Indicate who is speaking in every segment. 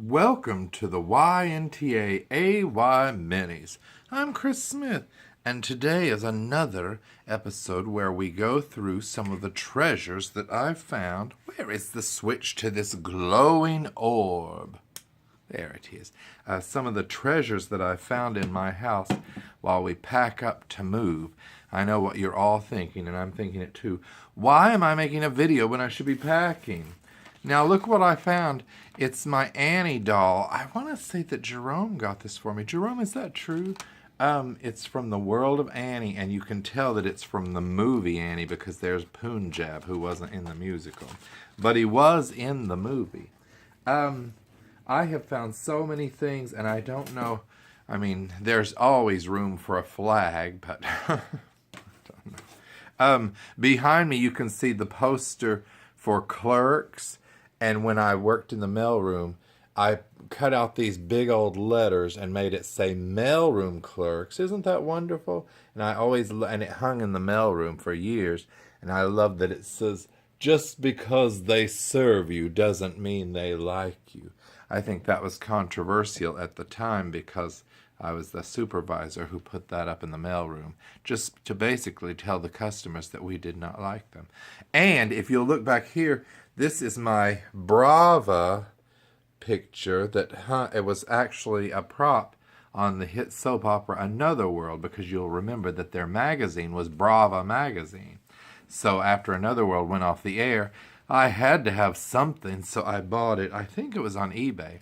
Speaker 1: Welcome to the YNTAAY Minis. I'm Chris Smith, and today is another episode where we go through some of the treasures that I've found. Where is the switch to this glowing orb? There it is. Some of the treasures that I found in my house while we pack up to move. I know what you're all thinking, and I'm thinking it too. Why am I making a video when I should be packing? Now look what I found. It's my Annie doll. I want to say that Jerome got this for me. Jerome, is that true? It's from the world of Annie, and you can tell that it's from the movie Annie because there's Punjab, who wasn't in the musical. But he was in the movie. I have found so many things, and I don't know. I mean, there's always room for a flag, but I don't know. Behind me, you can see the poster for Clerks. And when I worked in the mailroom, I cut out these big old letters and made it say mailroom clerks. Isn't that wonderful? And it hung in the mailroom for years. And I love that it says, just because they serve you doesn't mean they like you. I think that was controversial at the time because I was the supervisor who put that up in the mailroom, just to basically tell the customers that we did not like them. And if you'll look back here, this is my Brava picture that it was actually a prop on the hit soap opera Another World, because you'll remember that their magazine was Brava magazine. So after Another World went off the air, I had to have something, so I bought it. I think it was on eBay.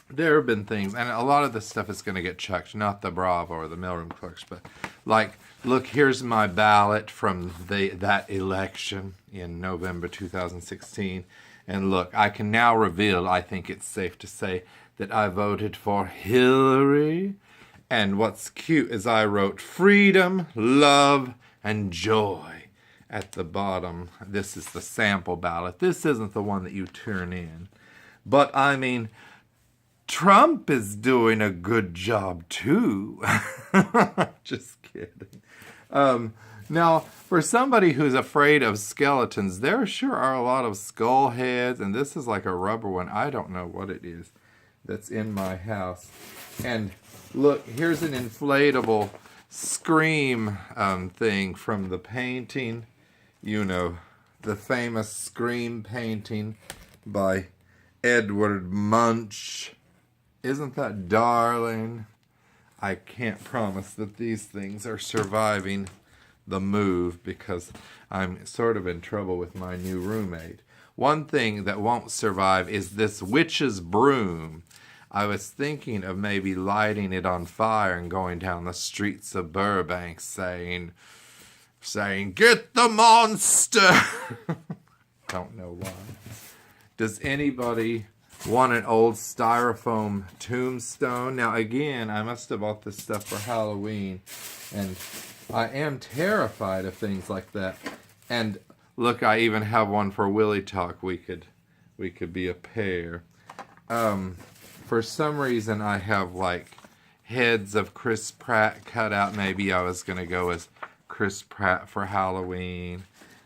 Speaker 1: There have been things, and a lot of this stuff is going to get chucked, not the Bravo or the mailroom clerks, but like, look, here's my ballot from that election in November 2016. And look, I can now reveal, I think it's safe to say, that I voted for Hillary. And what's cute is I wrote freedom, love, and joy at the bottom. This is the sample ballot. This isn't the one that you turn in. But I mean, Trump is doing a good job too. Just kidding. Now, for somebody who's afraid of skeletons, there sure are a lot of skull heads, and this is like a rubber one. I don't know what it is that's in my house. And look, here's an inflatable Scream thing from the painting. You know, the famous Scream painting by Edward Munch. Isn't that darling? I can't promise that these things are surviving the move because I'm sort of in trouble with my new roommate. One thing that won't survive is this witch's broom. I was thinking of maybe lighting it on fire and going down the streets of Burbank saying, "Get the monster!" Don't know why. Does anybody want an old styrofoam tombstone? Now again, I must have bought this stuff for Halloween, and I am terrified of things like that. And look, I even have one for Willie Talk. We could be a pair. For some reason, I have like heads of Chris Pratt cut out. Maybe I was gonna go as Chris Pratt for Halloween.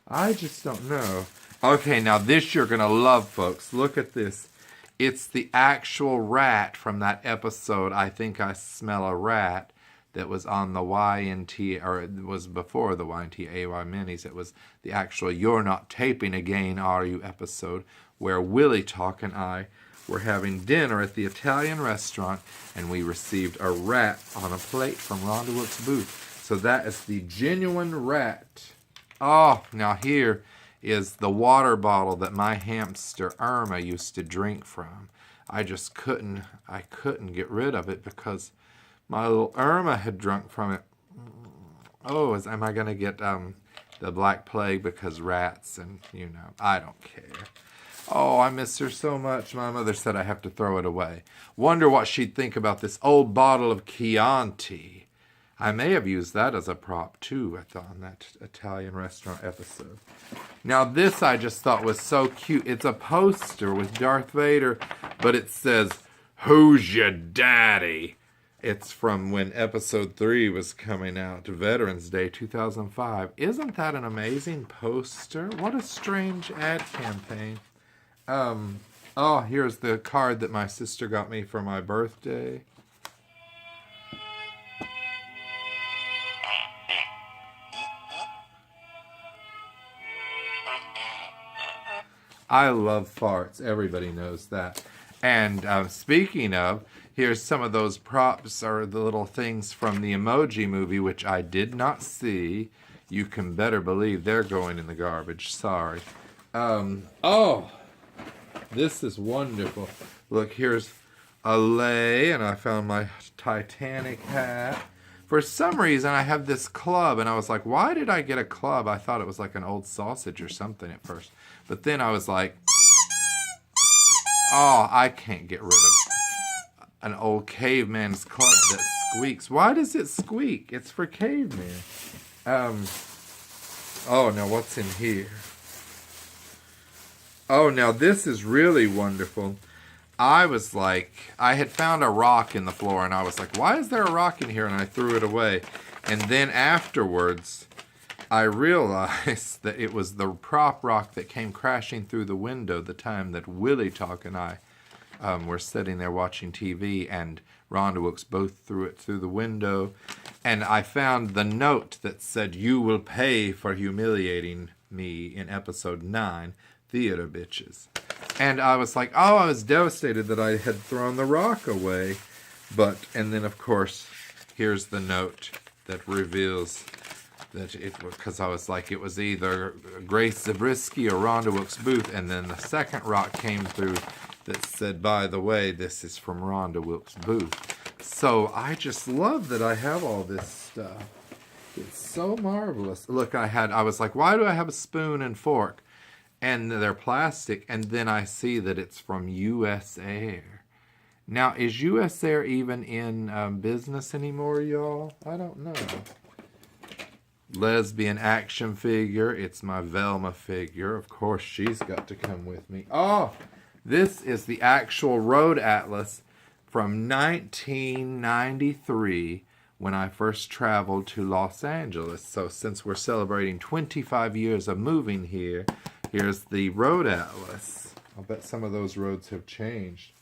Speaker 1: I just don't know. Okay, now this you're gonna love, folks. Look at this. It's the actual rat from that episode, I Think I Smell a Rat, that was on the YNT, or it was before the YNTAAY minis. It was the actual You're Not Taping Again, Are You episode, where Willie Talk and I were having dinner at the Italian restaurant, and we received a rat on a plate from Rhonda Wilkes Booth. So that is the genuine rat. Oh, now here is the water bottle that my hamster Irma used to drink from. I couldn't get rid of it because my little Irma had drunk from it. Oh, am I going to get the Black Plague because rats and, I don't care. Oh, I miss her so much. My mother said I have to throw it away. Wonder what she'd think about this old bottle of Chianti. I may have used that as a prop too on that Italian restaurant episode. Now this I just thought was so cute. It's a poster with Darth Vader, but it says, "Who's your daddy?" It's from when episode 3 was coming out, Veterans Day 2005. Isn't that an amazing poster? What a strange ad campaign. Oh, here's the card that my sister got me for my birthday. I love farts. Everybody knows that. And speaking of, here's some of those props or the little things from the Emoji Movie, which I did not see. You can better believe they're going in the garbage. Sorry. Oh, this is wonderful. Look, here's a lei, and I found my Titanic hat. For some reason, I have this club, and I was like, why did I get a club? I thought it was like an old sausage or something at first. But then I was like, oh, I can't get rid of an old caveman's club that squeaks. Why does it squeak? It's for cavemen. Oh, now what's in here? Oh, now this is really wonderful. I was like, I had found a rock in the floor, and I was like, why is there a rock in here? And I threw it away. And then afterwards, I realized that it was the prop rock that came crashing through the window the time that Willie Talk and I were sitting there watching TV, and Rhonda Wilkes both threw it through the window. And I found the note that said, "You will pay for humiliating me in episode 9, Theater Bitches." And I was like, oh, I was devastated that I had thrown the rock away. And then of course, here's the note that reveals that it was, because I was like, it was either Grace Zabriskie or Rhonda Wilkes Booth. And then the second rock came through that said, by the way, this is from Rhonda Wilkes Booth. So I just love that I have all this stuff. It's so marvelous. Look, I was like, why do I have a spoon and fork? And they're plastic, and then I see that it's from US Air. Now, is US Air even in business anymore, y'all? I don't know. Lesbian action figure. It's my Velma figure. Of course, she's got to come with me. Oh, this is the actual road atlas from 1993 when I first traveled to Los Angeles. So since we're celebrating 25 years of moving here, here's the road atlas. I'll bet some of those roads have changed.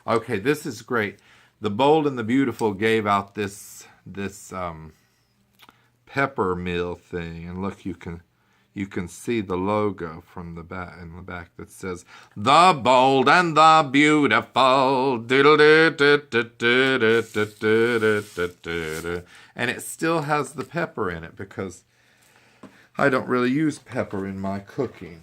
Speaker 1: Okay, this is great. The Bold and the Beautiful gave out this pepper mill thing, and look, you can see the logo from the back in the back that says "The Bold and the Beautiful," and it still has the pepper in it because I don't really use pepper in my cooking.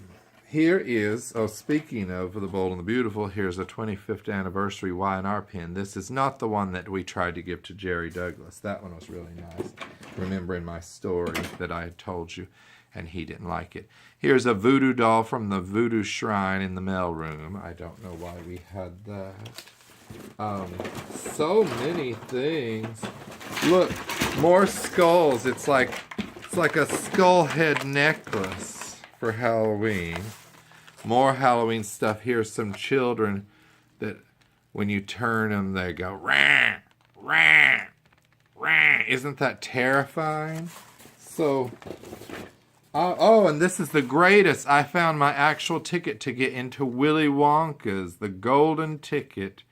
Speaker 1: Here is, speaking of The Bold and the Beautiful, here's a 25th anniversary Y&R pin. This is not the one that we tried to give to Jerry Douglas. That one was really nice. Remembering my story that I had told you, and he didn't like it. Here's a voodoo doll from the Voodoo Shrine in the mailroom. I don't know why we had that. So many things. Look, more skulls. It's like a skull head necklace for Halloween. More Halloween stuff. Here's some children that when you turn them, they go, rah, rah, rah. Isn't that terrifying? So, and this is the greatest. I found my actual ticket to get into Willy Wonka's, the golden ticket.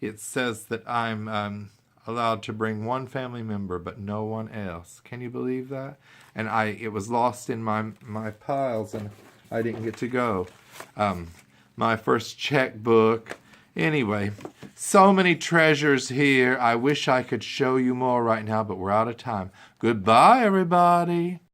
Speaker 1: It says that I'm allowed to bring one family member, but no one else. Can you believe that? And it was lost in my piles, and I didn't get to go. My first checkbook. Anyway, so many treasures here. I wish I could show you more right now, but we're out of time. Goodbye, everybody.